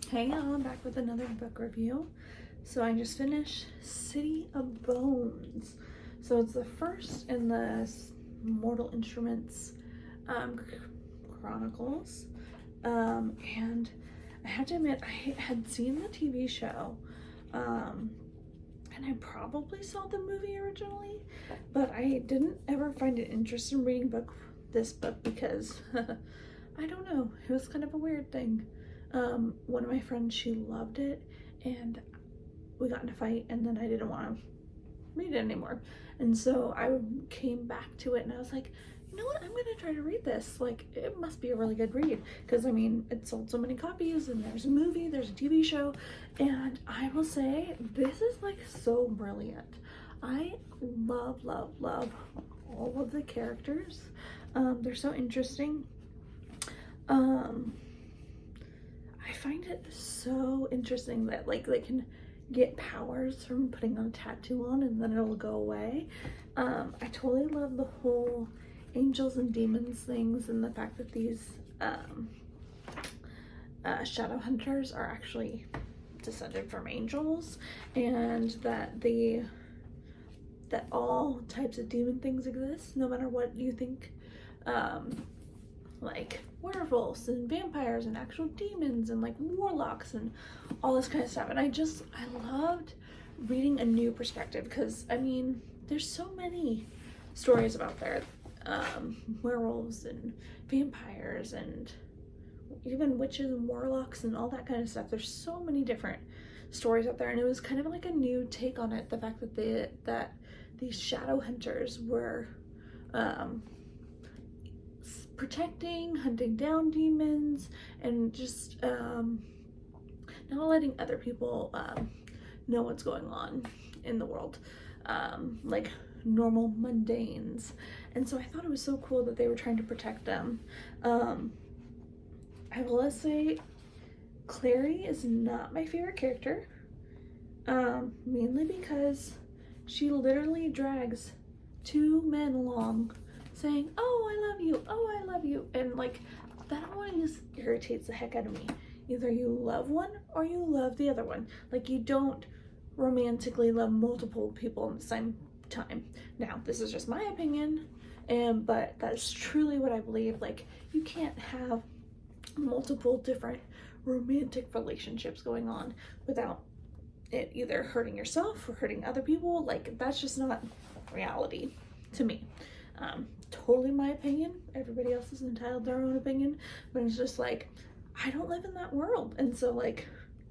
Hey, I'm back with another book review. So I just finished City of Bones. So it's the first in the Mortal Instruments chronicles. And I have to admit, I had seen the TV show, and I probably saw the movie originally, but I didn't ever find it interesting reading this book because I don't know, it was kind of a weird thing. One of my friends, she loved it, and we got in a fight, and then I didn't want to read it anymore. And so I came back to it, and I was like, you know what, I'm gonna try to read this. Like, it must be a really good read, because I mean, it sold so many copies, and there's a movie, there's a TV show, and I will say this is like so brilliant. I love all of the characters. They're so interesting. I find it so interesting that like they can get powers from putting on a tattoo on and then it'll go away. I totally love the whole angels and demons things, and the fact that these shadow hunters are actually descended from angels, and that all types of demon things exist, no matter what you think. Like werewolves and vampires and actual demons and like warlocks and all this kind of stuff. And I loved reading a new perspective, because I mean, there's so many stories about there, werewolves and vampires and even witches and warlocks and all that kind of stuff. There's so many different stories out there, and it was kind of like a new take on it, the fact that these shadow hunters were protecting, hunting down demons, and just not letting other people know what's going on in the world, like normal mundanes. And so I thought it was so cool that they were trying to protect them. I will say Clary is not my favorite character, mainly because she literally drags two men along saying, oh, I love you, oh, I love you, and like, that always irritates the heck out of me. Either you love one or you love the other one. Like, you don't romantically love multiple people at the same time. Now, this is just my opinion, but that's truly what I believe. Like, you can't have multiple different romantic relationships going on without it either hurting yourself or hurting other people. Like, that's just not reality to me. Totally my opinion. Everybody else is entitled to their own opinion, but it's just like, I don't live in that world. And so like,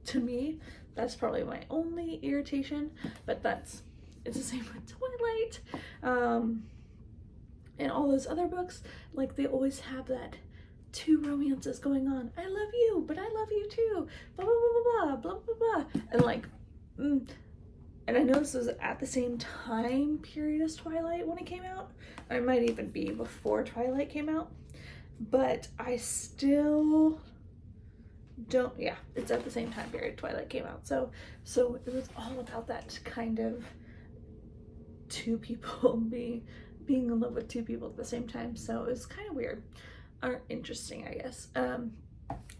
to me, that's probably my only irritation, but it's the same with Twilight, and all those other books. Like, they always have that two romances going on. I love you, but I love you too, blah blah blah blah blah blah blah, and like, and I know this was at the same time period as Twilight when it came out. It might even be before Twilight came out, but I still don't, yeah, it's at the same time period Twilight came out. So it was all about that kind of two people being in love with two people at the same time. So it was kind of weird, or interesting, I guess.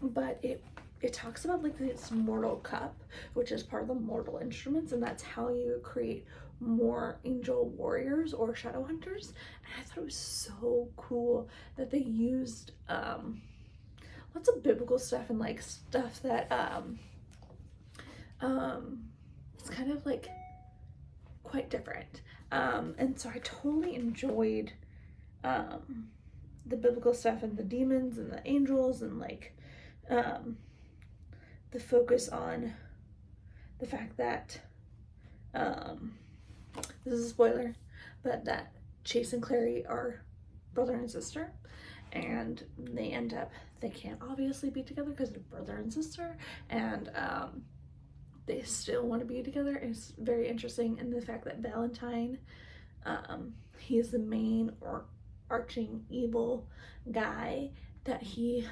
But it talks about like this mortal cup, which is part of the mortal instruments, and that's how you create more angel warriors or shadow hunters. And I thought it was so cool that they used lots of biblical stuff and like stuff that it's kind of like quite different, and so I totally enjoyed the biblical stuff and the demons and the angels, and like the focus on the fact that this is a spoiler, but that Chase and Clary are brother and sister, and they can't obviously be together because they're brother and sister, and they still want to be together. It's very interesting. And the fact that Valentine, he is the main or arching evil guy, that he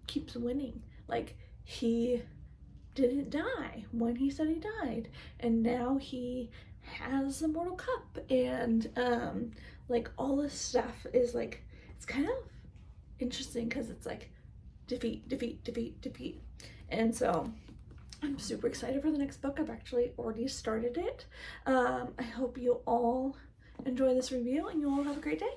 keeps winning. Like, he didn't die when he said he died, and now he has the mortal cup, and like all this stuff is like, it's kind of interesting because it's like defeat, defeat, defeat, defeat. And so I'm super excited for the next book. I've actually already started it. I hope you all enjoy this review and you all have a great day.